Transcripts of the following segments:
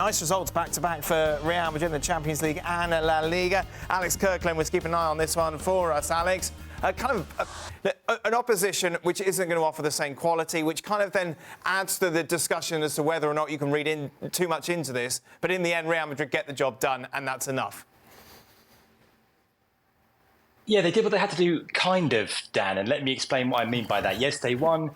Nice results back-to-back for Real Madrid in the Champions League and La Liga. Alex Kirkland was keeping an eye on this one for us, Alex. An opposition which isn't going to offer the same quality, which kind of then adds to the discussion as to whether or not you can read in too much into this. But in the end, Real Madrid get the job done, and that's enough. Yeah, they did what they had to do, kind of, Dan, and let me explain what I mean by that. Yes, they won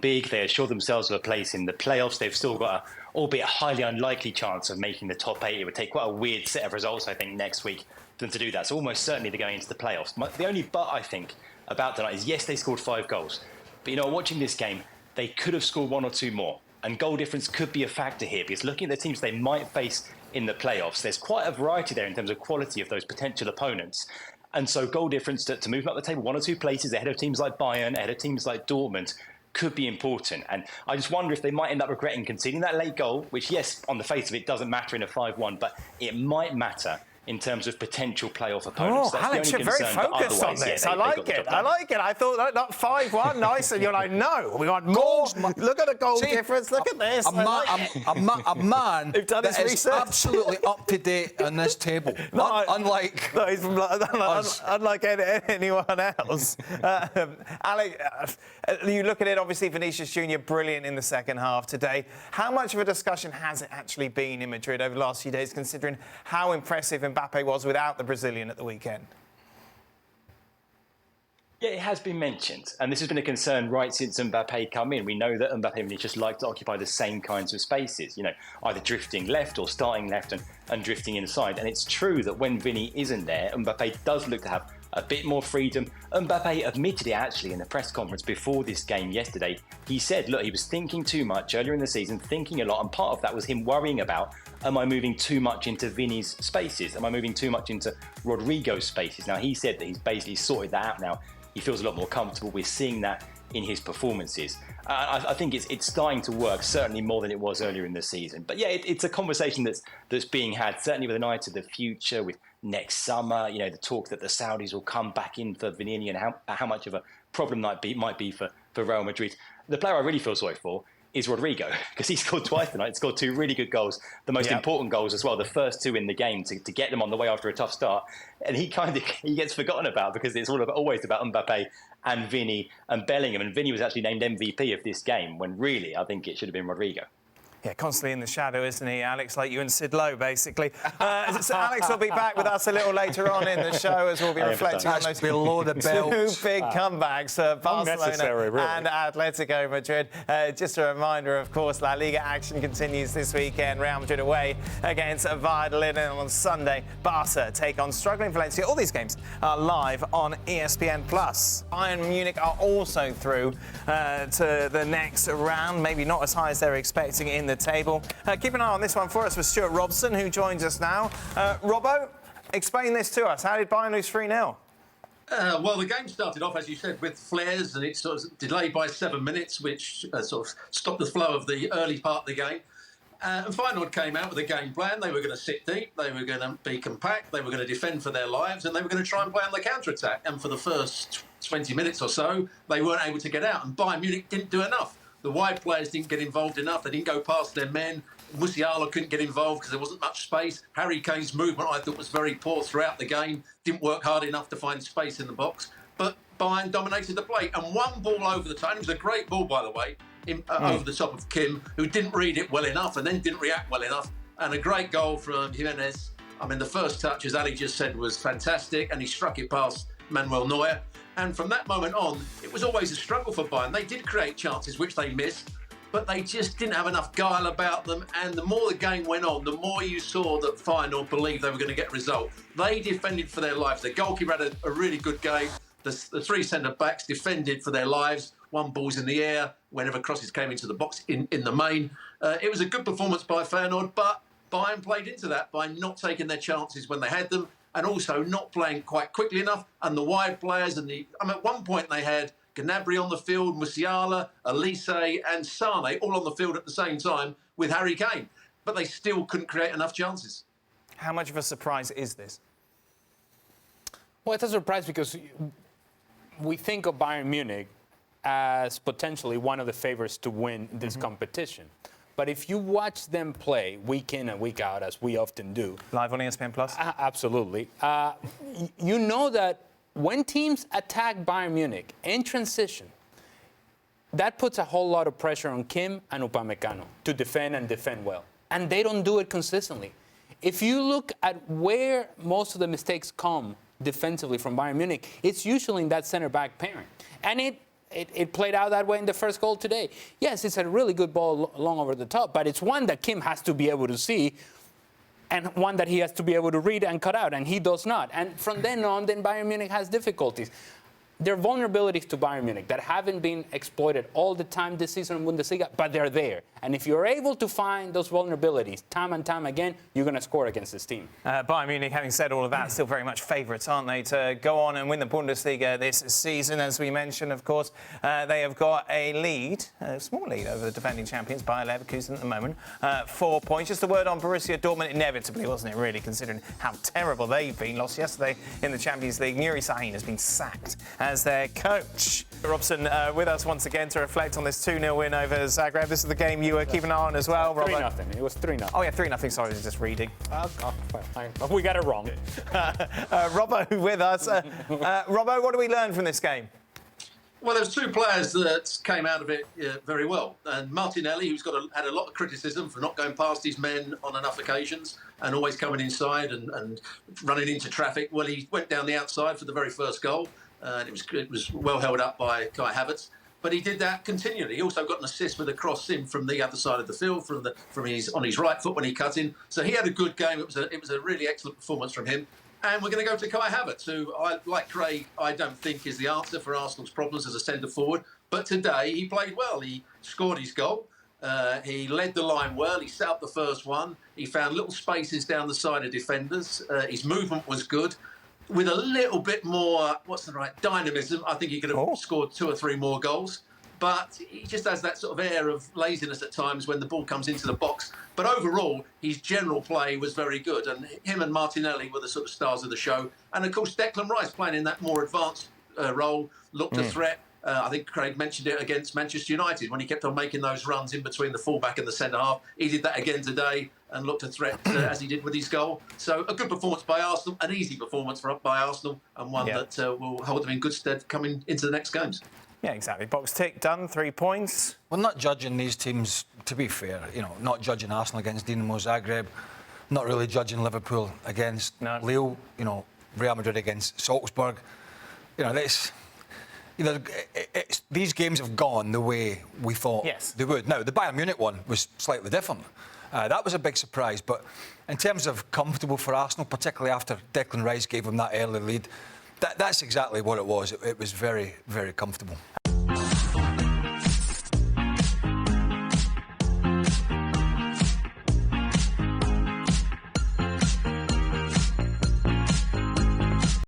big, they assured themselves of a place in the playoffs. They've still got a, albeit a highly unlikely chance of making the top 8. It would take quite a weird set of results, I think, next week for them to do that. So almost certainly they're going into the playoffs. The only but, I think, about tonight is, yes, they scored 5 goals. But, you know, watching this game, they could have scored 1 or 2 more. And goal difference could be a factor here, because looking at the teams they might face in the playoffs, there's quite a variety there in terms of quality of those potential opponents. And so goal difference to move up the table 1 or 2 places ahead of teams like Bayern, ahead of teams like Dortmund, could be important. And I just wonder if they might end up regretting conceding that late goal, which, yes, on the face of it, doesn't matter in a 5-1, but it might matter in terms of potential playoff opponents. Oh, Alex, you're very focused on this. Yeah, I like it. I thought that 5-1, nice, and you're like, no, we want more. Look at the goal difference. Look at this. A man that is absolutely up to date on this table. Unlike anyone else. Alex, you look at it, obviously, Vinicius Junior, brilliant in the second half today. How much of a discussion has it actually been in Madrid over the last few days, considering how impressive Mbappe was without the Brazilian at the weekend? Yeah, it has been mentioned, and this has been a concern right since Mbappe come in. We know that Mbappe and Vinicius like to occupy the same kinds of spaces, you know, either drifting left or starting left and drifting inside. And it's true that when Vinny isn't there, Mbappe does look to have a bit more freedom. Mbappe admitted it actually in the press conference before this game yesterday. He said, look, he was thinking too much earlier in the season, thinking a lot, and part of that was him worrying about, am I moving too much into Vinny's spaces? Am I moving too much into Rodrigo's spaces? Now, he said that he's basically sorted that out now. He feels a lot more comfortable. We're seeing that in his performances. I think it's starting to work, certainly more than it was earlier in the season. But yeah, it's a conversation that's being had, certainly with an eye to the future, with next summer, you know, the talk that the Saudis will come back in for Vinny and how much of a problem that might be for Real Madrid. The player I really feel sorry for is Rodrigo, because he scored twice tonight, scored 2 really good goals, the most important goals as well, the first 2 in the game to get them on the way after a tough start. And he gets forgotten about because it's always about Mbappe and Vinny and Bellingham. And Vinny was actually named MVP of this game when really I think it should have been Rodrigo. Yeah, constantly in the shadow, isn't he, Alex? Like you and Sid Lowe, basically. So Alex will be back with us a little later on in the show as we'll be reflecting on those below the belt. 2 big comebacks for Barcelona really. and Atletico Madrid. Just a reminder, of course, La Liga action continues this weekend. Real Madrid away against Valladolid, and on Sunday, Barca take on struggling Valencia. All these games are live on ESPN+. Bayern Munich are also through to the next round, maybe not as high as they're expecting in the table. Keep an eye on this one for us with Stewart Robson, who joins us now. Robbo, explain this to us. How did Bayern lose 3-0? Well, the game started off, as you said, with flares, and it sort of delayed by 7 minutes, which sort of stopped the flow of the early part of the game. And Feyenoord came out with a game plan. They were going to sit deep, they were going to be compact, they were going to defend for their lives, and they were going to try and play on the counter-attack. And for the first 20 minutes or so, they weren't able to get out, and Bayern Munich didn't do enough. The wide players didn't get involved enough. They didn't go past their men. Musiala couldn't get involved because there wasn't much space. Harry Kane's movement, I thought, was very poor throughout the game. Didn't work hard enough to find space in the box. But Bayern dominated the play. And one ball over the top. It was a great ball, by the way, over the top of Kim, who didn't read it well enough and then didn't react well enough. And a great goal from Jimenez. I mean, the first touch, as Ali just said, was fantastic. And he struck it past Manuel Neuer. And from that moment on, it was always a struggle for Bayern. They did create chances, which they missed, but they just didn't have enough guile about them. And the more the game went on, the more you saw that Feyenoord believed they were going to get a result. They defended for their lives. The goalkeeper had a really good game. The 3 centre-backs defended for their lives. 1 ball's in the air whenever crosses came into the box in the main. It was a good performance by Feyenoord, but Bayern played into that by not taking their chances when they had them, and also not playing quite quickly enough. And the wide players at one point they had Gnabry on the field, Musiala, Elise and Sane all on the field at the same time with Harry Kane. But they still couldn't create enough chances. How much of a surprise is this? Well, it's a surprise because we think of Bayern Munich as potentially one of the favorites to win this competition. But if you watch them play week in and week out, as we often do, Live on ESPN Plus. Absolutely, you know that when teams attack Bayern Munich in transition, that puts a whole lot of pressure on Kim and Upamecano to defend and defend well. And they don't do it consistently. If you look at where most of the mistakes come defensively from Bayern Munich, it's usually in that center-back pairing. And it played out that way in the first goal today. Yes, it's a really good ball long over the top, but it's one that Kim has to be able to see and one that he has to be able to read and cut out, and he does not. And from then on, then Bayern Munich has difficulties. There are vulnerabilities to Bayern Munich that haven't been exploited all the time this season in Bundesliga, but they're there. And if you're able to find those vulnerabilities time and time again, you're going to score against this team. Bayern Munich, having said all of that, still very much favourites, aren't they, to go on and win the Bundesliga this season? As we mentioned, of course, they have got a lead, a small lead over the defending champions, Bayer Leverkusen at the moment, 4 points. Just a word on Borussia Dortmund, inevitably, wasn't it, really, considering how terrible they've been. Lost yesterday in the Champions League. Nuri Sahin has been sacked as their coach. Robson with us once again to reflect on this 2-0 win over Zagreb. This is the game you were keeping an eye on as well, Robert. 3-0. It was 3-0. Oh, yeah, 3-0. Sorry, I was just reading. Fine. We got it wrong. Robbo with us. Robbo, what do we learn from this game? Well, there's two players that came out of it very well. And Martinelli, who's had a lot of criticism for not going past his men on enough occasions and always coming inside and running into traffic. Well, he went down the outside for the very first goal. And it was well held up by Kai Havertz, but he did that continually. He also got an assist with a cross in from the other side of the field, on his right foot when he cut in. So he had a good game. It was a really excellent performance from him. And we're going to go to Kai Havertz, who, like Craig, I don't think is the answer for Arsenal's problems as a centre forward. But today he played well. He scored his goal. He led the line well. He set up the first one. He found little spaces down the side of defenders. His movement was good. With a little bit more, dynamism, I think he could have scored 2 or 3 more goals. But he just has that sort of air of laziness at times when the ball comes into the box. But overall, his general play was very good. And him and Martinelli were the sort of stars of the show. And, of course, Declan Rice playing in that more advanced role, looked a threat. I think Craig mentioned it against Manchester United when he kept on making those runs in between the fullback and the centre-half. He did that again today and looked a threat as he did with his goal. So a good performance by Arsenal, an easy performance by Arsenal, and one that will hold them in good stead coming into the next games. Yeah, exactly. Box tick, done, 3 points. Well, not judging these teams, to be fair, not judging Arsenal against Dinamo Zagreb, not really judging Liverpool against Lille, Real Madrid against Salzburg. These games have gone the way we thought they would. Now, the Bayern Munich one was slightly different. That was a big surprise. But in terms of comfortable for Arsenal, particularly after Declan Rice gave them that early lead, that's exactly what it was. It was very, very comfortable.